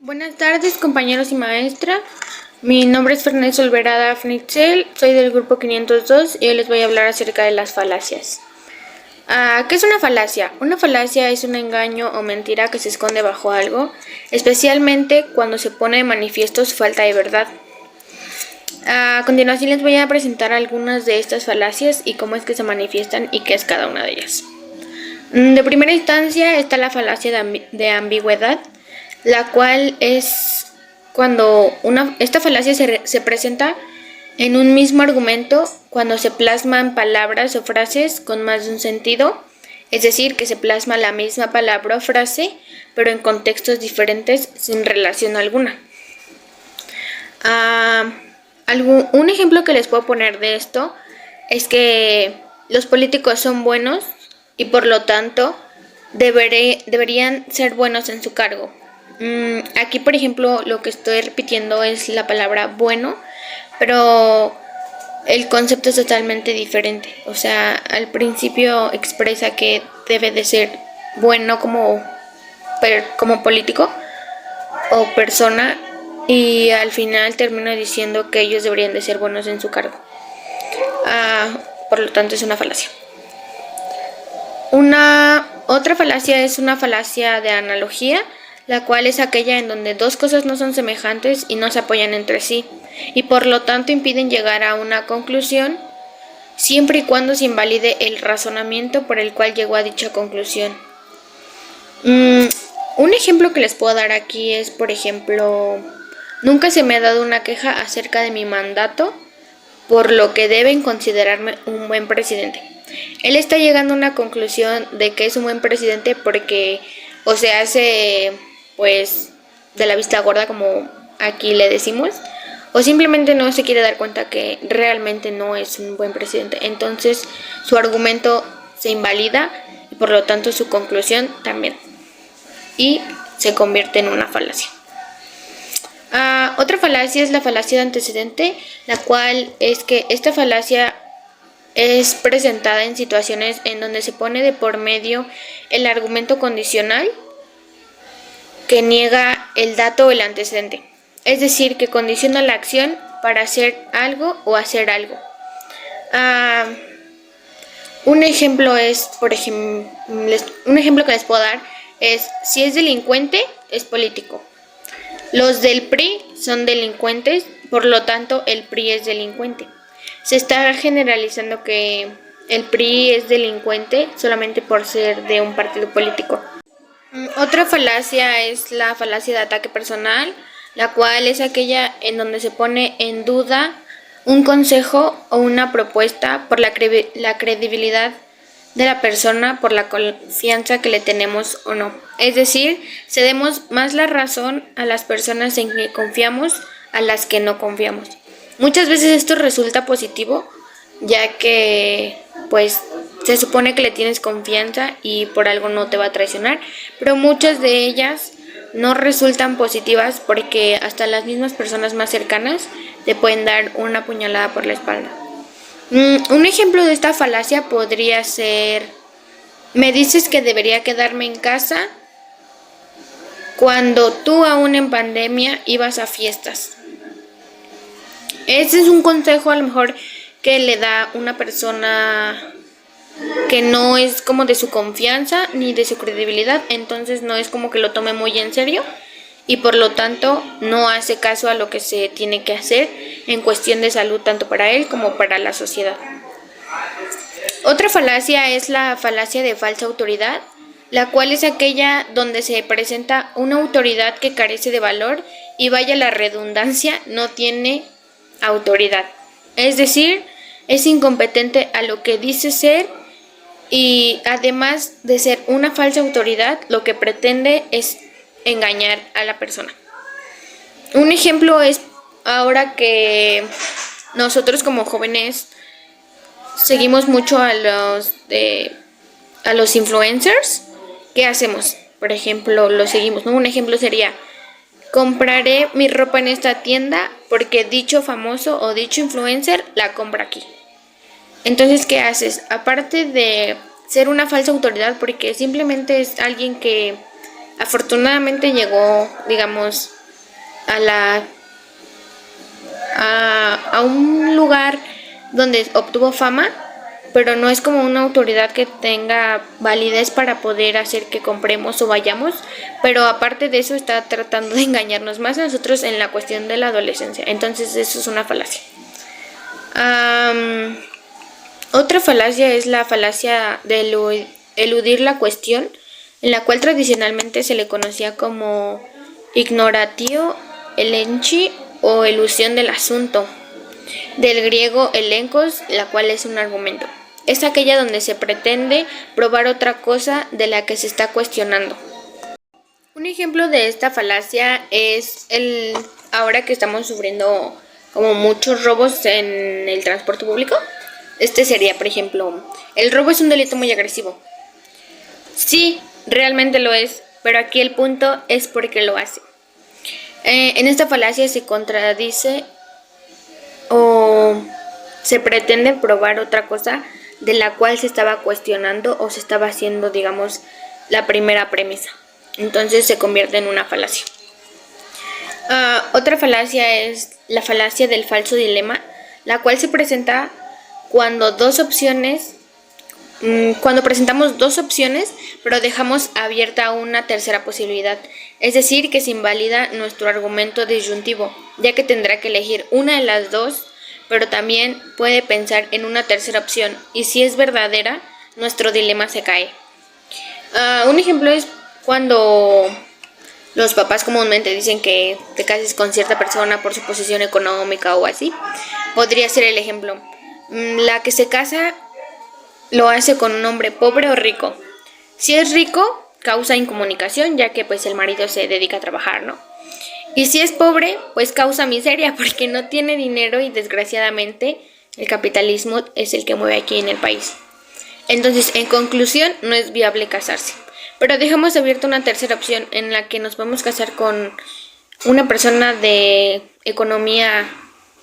Buenas tardes, compañeros y maestra. Mi nombre es Fernández Olverada Fnitzel, soy del grupo 502 y hoy les voy a hablar acerca de las falacias. ¿Qué es una falacia? Una falacia es un engaño o mentira que se esconde bajo algo, especialmente cuando se pone de manifiesto su falta de verdad. A continuación les voy a presentar algunas de estas falacias y cómo es que se manifiestan y qué es cada una de ellas. De primera instancia está la falacia de ambigüedad, la cual es cuando esta falacia se presenta en un mismo argumento cuando se plasman palabras o frases con más de un sentido, es decir, que se plasma la misma palabra o frase, pero en contextos diferentes sin relación alguna. Un ejemplo que les puedo poner de esto es que los políticos son buenos y por lo tanto deberían ser buenos en su cargo. Aquí, por ejemplo, lo que estoy repitiendo es la palabra bueno, pero el concepto es totalmente diferente. O sea, al principio expresa que debe de ser bueno como político o persona, y al final termina diciendo que ellos deberían de ser buenos en su cargo. Por lo tanto, es una falacia. Otra falacia es una falacia de analogía, la cual es aquella en donde dos cosas no son semejantes y no se apoyan entre sí, y por lo tanto impiden llegar a una conclusión, siempre y cuando se invalide el razonamiento por el cual llegó a dicha conclusión. Un ejemplo que les puedo dar aquí es, por ejemplo, nunca se me ha dado una queja acerca de mi mandato, por lo que deben considerarme un buen presidente. Él está llegando a una conclusión de que es un buen presidente porque o se hace pues de la vista gorda, como aquí le decimos, o simplemente no se quiere dar cuenta que realmente no es un buen presidente. Entonces su argumento se invalida y por lo tanto su conclusión también, y se convierte en una falacia. Otra falacia es la falacia de antecedente, la cual es que esta falacia es presentada en situaciones en donde se pone de por medio el argumento condicional que niega el dato o el antecedente, es decir, que condiciona la acción para hacer algo o hacer algo. Un ejemplo que les puedo dar es: si es delincuente, es político. Los del PRI son delincuentes, por lo tanto el PRI es delincuente. Se está generalizando que el PRI es delincuente solamente por ser de un partido político. Otra falacia es la falacia de ataque personal, la cual es aquella en donde se pone en duda un consejo o una propuesta por la credibilidad de la persona, por la confianza que le tenemos o no. Es decir, cedemos más la razón a las personas en que confiamos a las que no confiamos. Muchas veces esto resulta positivo, ya que pues se supone que le tienes confianza y por algo no te va a traicionar, pero muchas de ellas no resultan positivas porque hasta las mismas personas más cercanas te pueden dar una puñalada por la espalda. Un ejemplo de esta falacia podría ser: me dices que debería quedarme en casa cuando tú aún en pandemia ibas a fiestas. Ese es un consejo a lo mejor que le da una persona que no es como de su confianza ni de su credibilidad, entonces no es como que lo tome muy en serio y por lo tanto no hace caso a lo que se tiene que hacer en cuestión de salud, tanto para él como para la sociedad. Otra falacia es la falacia de falsa autoridad, la cual es aquella donde se presenta una autoridad que carece de valor y, vaya la redundancia, no tiene autoridad. Es decir, es incompetente a lo que dice ser y además de ser una falsa autoridad, lo que pretende es engañar a la persona. Un ejemplo es ahora que nosotros como jóvenes seguimos mucho a los influencers. ¿Qué hacemos? Por ejemplo, los seguimos, ¿no? Un ejemplo sería: compraré mi ropa en esta tienda porque dicho famoso o dicho influencer la compra aquí. Entonces, ¿qué haces? Aparte de ser una falsa autoridad porque simplemente es alguien que Afortunadamente llegó, digamos, a la a un lugar donde obtuvo fama, pero no es como una autoridad que tenga validez para poder hacer que compremos o vayamos, pero aparte de eso está tratando de engañarnos más a nosotros en la cuestión de la adolescencia. Entonces eso es una falacia. Otra falacia es la falacia de eludir la cuestión, en la cual tradicionalmente se le conocía como ignoratio elenchi o elusión del asunto, del griego elencos, la cual es un argumento. Es aquella donde se pretende probar otra cosa de la que se está cuestionando. Un ejemplo de esta falacia es ahora que estamos sufriendo como muchos robos en el transporte público. Este sería, por ejemplo, el robo es un delito muy agresivo. Sí, realmente lo es, pero aquí el punto es por qué lo hace. En esta falacia se contradice o se pretende probar otra cosa de la cual se estaba cuestionando o se estaba haciendo, digamos, la primera premisa. Entonces se convierte en una falacia. Otra falacia es la falacia del falso dilema, la cual se presenta cuando cuando presentamos dos opciones, pero dejamos abierta una tercera posibilidad. Es decir, que se invalida nuestro argumento disyuntivo, ya que tendrá que elegir una de las dos, pero también puede pensar en una tercera opción, y si es verdadera, nuestro dilema se cae. Un ejemplo es cuando los papás comúnmente dicen que te cases con cierta persona por su posición económica o así. Podría ser el ejemplo. La que se casa lo hace con un hombre pobre o rico. Si es rico, causa incomunicación, ya que pues el marido se dedica a trabajar, ¿no? Y si es pobre, pues causa miseria, porque no tiene dinero y desgraciadamente el capitalismo es el que mueve aquí en el país. Entonces, en conclusión, no es viable casarse. Pero dejamos abierta una tercera opción en la que nos podemos casar con una persona de economía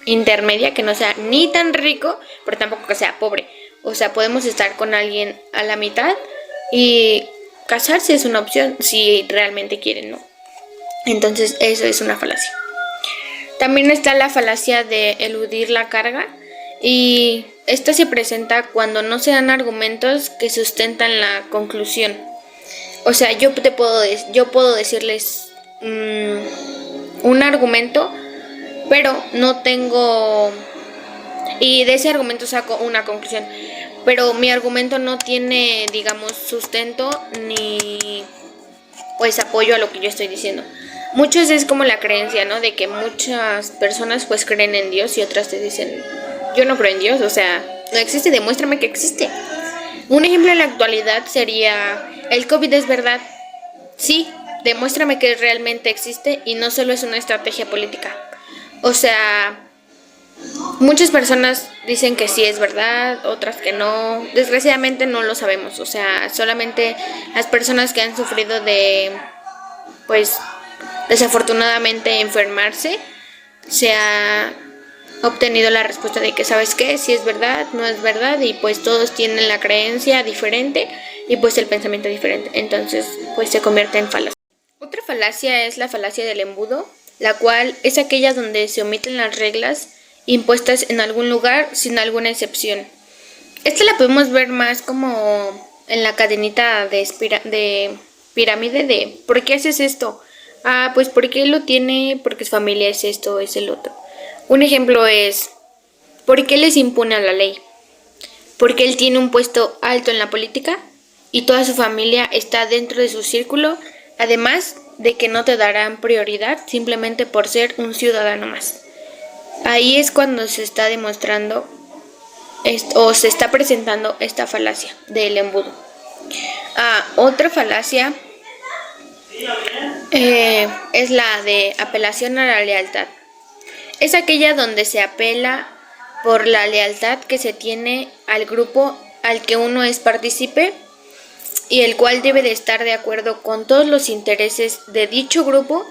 intermedia, que no sea ni tan rico, pero tampoco que sea pobre. O sea, podemos estar con alguien a la mitad y casarse es una opción si realmente quieren, ¿no? Entonces, eso es una falacia. También está la falacia de eludir la carga, y esta se presenta cuando no se dan argumentos que sustentan la conclusión. O sea, yo puedo decirles un argumento, pero no tengo, y de ese argumento saco una conclusión, pero mi argumento no tiene, digamos, sustento ni pues apoyo a lo que yo estoy diciendo. Muchos es como la creencia, ¿no? De que muchas personas pues creen en Dios y otras te dicen, yo no creo en Dios, o sea, no existe, demuéstrame que existe. Un ejemplo en la actualidad sería, ¿el COVID es verdad? Sí, demuéstrame que realmente existe y no solo es una estrategia política. O sea, muchas personas dicen que sí es verdad, otras que no. Desgraciadamente no lo sabemos, o sea, solamente las personas que han sufrido de, pues, desafortunadamente enfermarse, se ha obtenido la respuesta de que, ¿sabes qué? Si es verdad, no es verdad, y pues todos tienen la creencia diferente y pues el pensamiento diferente, entonces pues se convierte en falacia. Otra falacia es la falacia del embudo, la cual es aquella donde se omiten las reglas impuestas en algún lugar sin alguna excepción. Esta la podemos ver más como en la cadenita de pirámide de ¿por qué haces esto? Ah, pues porque él lo tiene, porque su familia es esto, es el otro. Un ejemplo es, ¿por qué les impone a la ley? Porque él tiene un puesto alto en la política y toda su familia está dentro de su círculo, además de que no te darán prioridad simplemente por ser un ciudadano más. Ahí es cuando se está demostrando o se está presentando esta falacia del embudo. Otra falacia es la de apelación a la lealtad. Es aquella donde se apela por la lealtad que se tiene al grupo al que uno es partícipe y el cual debe de estar de acuerdo con todos los intereses de dicho grupo,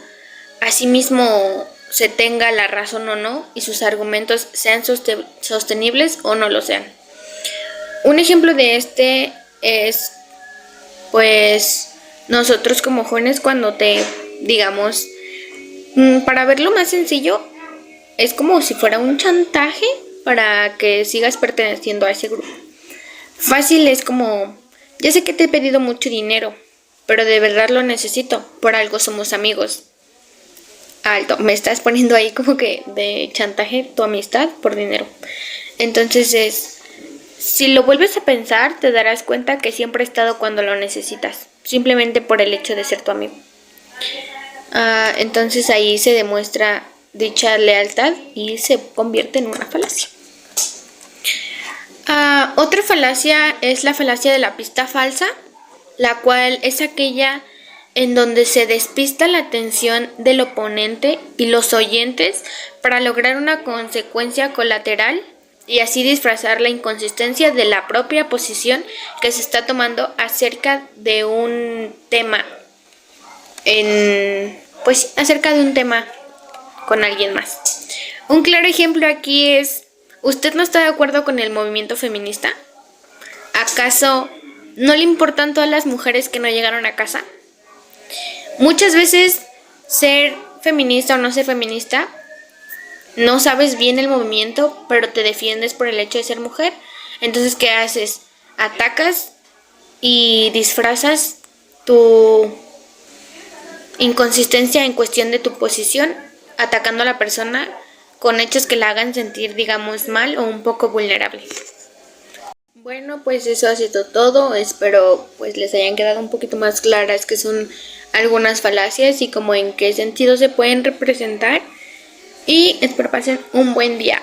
asimismo se tenga la razón o no y sus argumentos sean sostenibles o no lo sean. Un ejemplo de este es, pues, nosotros como jóvenes cuando digamos, para verlo más sencillo, es como si fuera un chantaje para que sigas perteneciendo a ese grupo. Fácil es como, ya sé que te he pedido mucho dinero, pero de verdad lo necesito, por algo somos amigos. Alto, me estás poniendo ahí como que de chantaje tu amistad por dinero. Entonces si lo vuelves a pensar, te darás cuenta que siempre he estado cuando lo necesitas, simplemente por el hecho de ser tu amigo. Entonces ahí se demuestra dicha lealtad y se convierte en una falacia. Otra falacia es la falacia de la pista falsa, la cual es aquella en donde se despista la atención del oponente y los oyentes para lograr una consecuencia colateral y así disfrazar la inconsistencia de la propia posición que se está tomando acerca de un tema acerca de un tema con alguien más. Un claro ejemplo aquí es, ¿usted no está de acuerdo con el movimiento feminista? ¿Acaso no le importan todas las mujeres que no llegaron a casa? Muchas veces ser feminista o no ser feminista, no sabes bien el movimiento, pero te defiendes por el hecho de ser mujer. Entonces, ¿qué haces? Atacas y disfrazas tu inconsistencia en cuestión de tu posición, atacando a la persona con hechos que la hagan sentir, digamos, mal o un poco vulnerable. Bueno, pues eso ha sido todo. Espero pues les hayan quedado un poquito más claras qué son algunas falacias y como en qué sentido se pueden representar. Y espero pasen un buen día.